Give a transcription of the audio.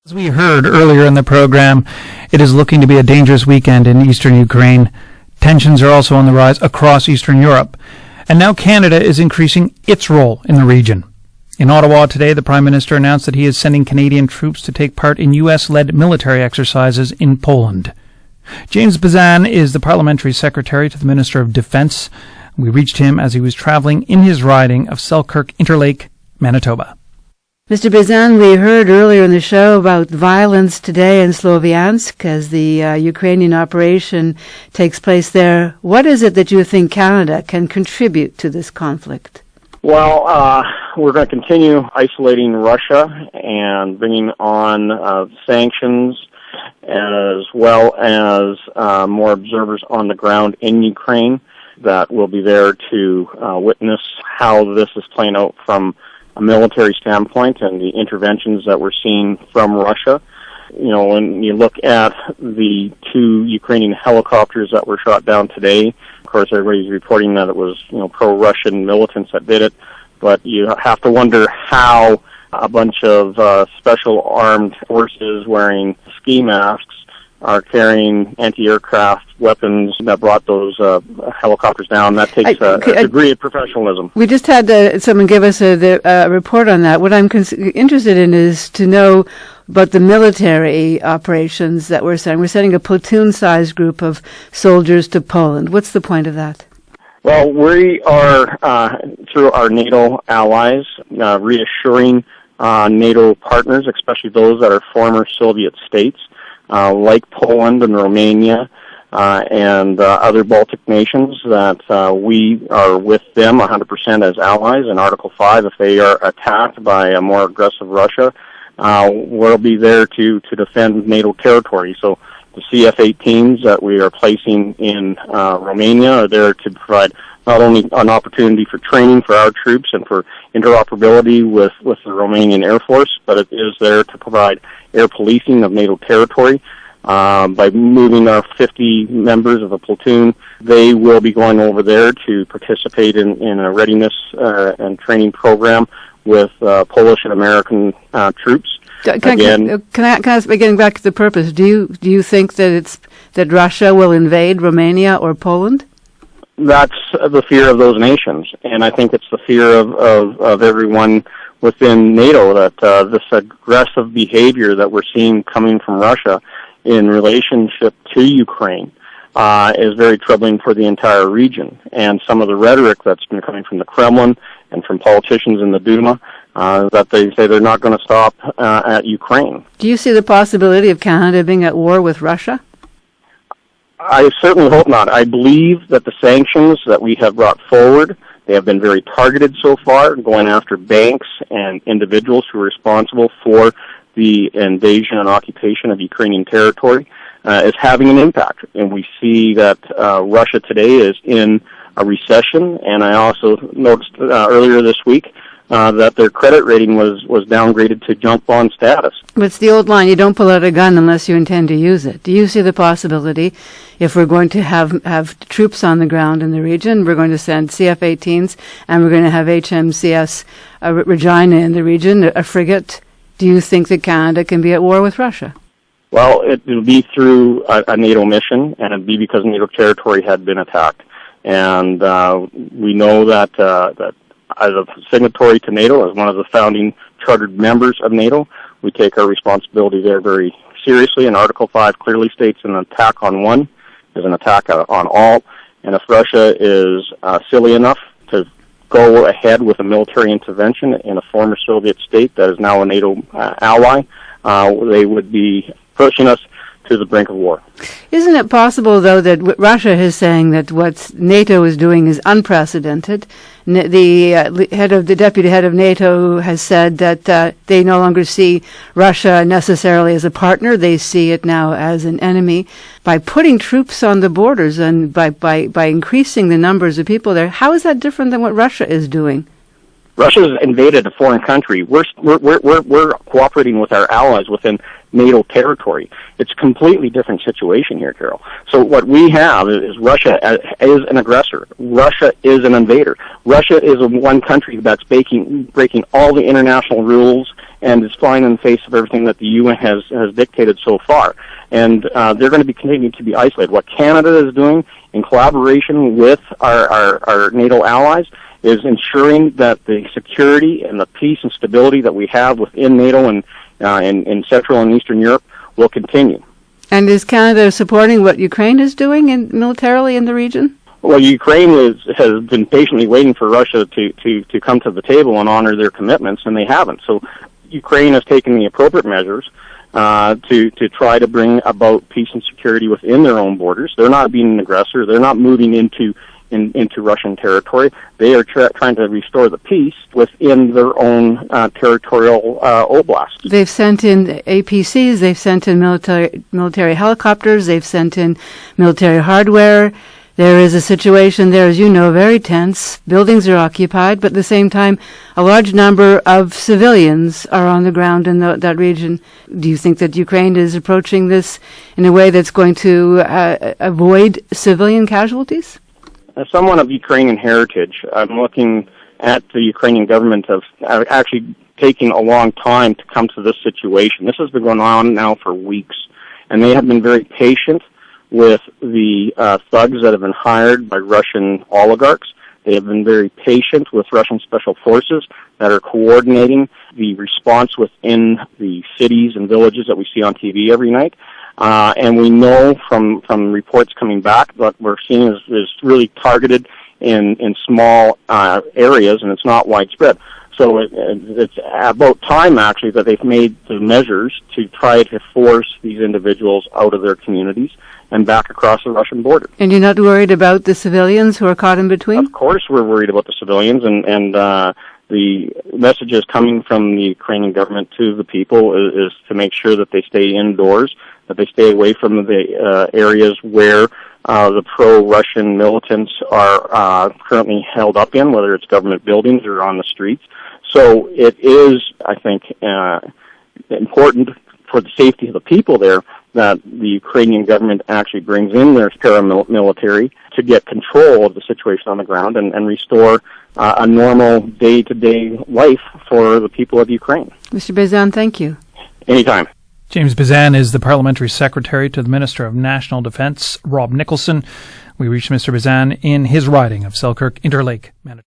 As we heard earlier in the program, it is looking to be a dangerous weekend in eastern Ukraine. Tensions are also on the rise across Eastern Europe. And now Canada is increasing its role in the region. In Ottawa today, the Prime Minister announced that he is sending Canadian troops to take part in U.S.-led military exercises in Poland. James Bezan is the Parliamentary Secretary to the Minister of Defence. We reached him as he was travelling in his riding of Selkirk-Interlake, Manitoba. Mr. Bezan, we heard earlier in the show about violence today in Sloviansk as the Ukrainian operation takes place there. What is it that you think Canada can contribute to this conflict? Well, we're going to continue isolating Russia and bringing on sanctions as well as more observers on the ground in Ukraine that will be there to witness how this is playing out from a military standpoint and the interventions that we're seeing from Russia. You know, when you look at the two Ukrainian helicopters that were shot down today, of course everybody's reporting that it was, pro-Russian militants that did it, but you have to wonder how a bunch of special armed forces wearing ski masks are carrying anti-aircraft weapons that brought those helicopters down. That takes a degree of professionalism. We just had someone give us a report on that. What I'm interested in is to know about the military operations that we're sending. We're sending a platoon-sized group of soldiers to Poland. What's the point of that? Well, we are, through our NATO allies, reassuring NATO partners, especially those that are former Soviet states, like Poland and Romania and other Baltic nations, that we are with them 100% as allies. In Article 5, if they are attacked by a more aggressive Russia, we'll be there to defend NATO territory. So the CF-18s that we are placing in Romania are there to provide not only an opportunity for training for our troops and for interoperability with the Romanian Air Force, but it is there to provide air policing of NATO territory. By moving our 50 members of a platoon, they will be going over there to participate in a readiness and training program with Polish and American troops. Can I ask, getting back to the purpose, do you think that Russia will invade Romania or Poland? That's the fear of those nations, and I think it's the fear of everyone within NATO that this aggressive behavior that we're seeing coming from Russia in relationship to Ukraine is very troubling for the entire region. And some of the rhetoric that's been coming from the Kremlin and from politicians in the Duma, that they say they're not going to stop at Ukraine. Do you see the possibility of Canada being at war with Russia? I certainly hope not. I believe that the sanctions that we have brought forward, they have been very targeted so far, going after banks and individuals who are responsible for the invasion and occupation of Ukrainian territory, is having an impact. And we see that Russia today is in a recession, and I also noticed earlier this week that their credit rating was downgraded to junk bond status. It's the old line, you don't pull out a gun unless you intend to use it. Do you see the possibility, if we're going to have troops on the ground in the region, we're going to send CF-18s, and we're going to have HMCS Regina in the region, a frigate, do you think that Canada can be at war with Russia? Well, it will be through a NATO mission, and it will be because NATO territory had been attacked. And we know that as a signatory to NATO, as one of the founding chartered members of NATO, we take our responsibility there very seriously. And Article 5 clearly states an attack on one is an attack on all. And if Russia is silly enough to go ahead with a military intervention in a former Soviet state that is now a NATO ally, they would be pushing us to the brink of war. Isn't it possible, though, that Russia is saying that what NATO is doing is unprecedented? The deputy head of NATO has said that they no longer see Russia necessarily as a partner; they see it now as an enemy. By putting troops on the borders and by increasing the numbers of people there, how is that different than what Russia is doing? Russia's invaded a foreign country. We're cooperating with our allies within NATO territory. It's a completely different situation here, Carol. So what we have is Russia is an aggressor. Russia is an invader. Russia is one country that's breaking all the international rules and is flying in the face of everything that the UN has dictated so far. And they're going to be continuing to be isolated. What Canada is doing in collaboration with our NATO allies is ensuring that the security and the peace and stability that we have within NATO and in Central and Eastern Europe will continue. And is Canada supporting what Ukraine is doing militarily in the region? Well, Ukraine has been patiently waiting for Russia to come to the table and honor their commitments, and they haven't. So Ukraine has taken the appropriate measures to try to bring about peace and security within their own borders. They're not being an aggressor. They're not moving into Russian territory. They are trying to restore the peace within their own territorial oblasts. They've sent in APCs, they've sent in military helicopters, they've sent in military hardware. There is a situation there, as you know, very tense. Buildings are occupied, but at the same time, a large number of civilians are on the ground in that region. Do you think that Ukraine is approaching this in a way that's going to avoid civilian casualties? As someone of Ukrainian heritage, I'm looking at the Ukrainian government of actually taking a long time to come to this situation. This has been going on now for weeks, and they have been very patient with the thugs that have been hired by Russian oligarchs. They have been very patient with Russian special forces that are coordinating the response within the cities and villages that we see on TV every night. And we know from reports coming back that we're seeing is really targeted in small areas, and it's not widespread. So it's about time, actually, that they've made the measures to try to force these individuals out of their communities and back across the Russian border. And you're not worried about the civilians who are caught in between? Of course we're worried about the civilians, and the messages coming from the Ukrainian government to the people is to make sure that they stay indoors, that they stay away from the areas where the pro-Russian militants are currently held up in, whether it's government buildings or on the streets. So it is, I think, important for the safety of the people there that the Ukrainian government actually brings in their paramilitary to get control of the situation on the ground and restore a normal day-to-day life for the people of Ukraine. Mr. Bezan, thank you. Anytime. James Bezan is the Parliamentary Secretary to the Minister of National Defence, Rob Nicholson. We reached Mr. Bezan in his riding of Selkirk, Interlake, Manitoba.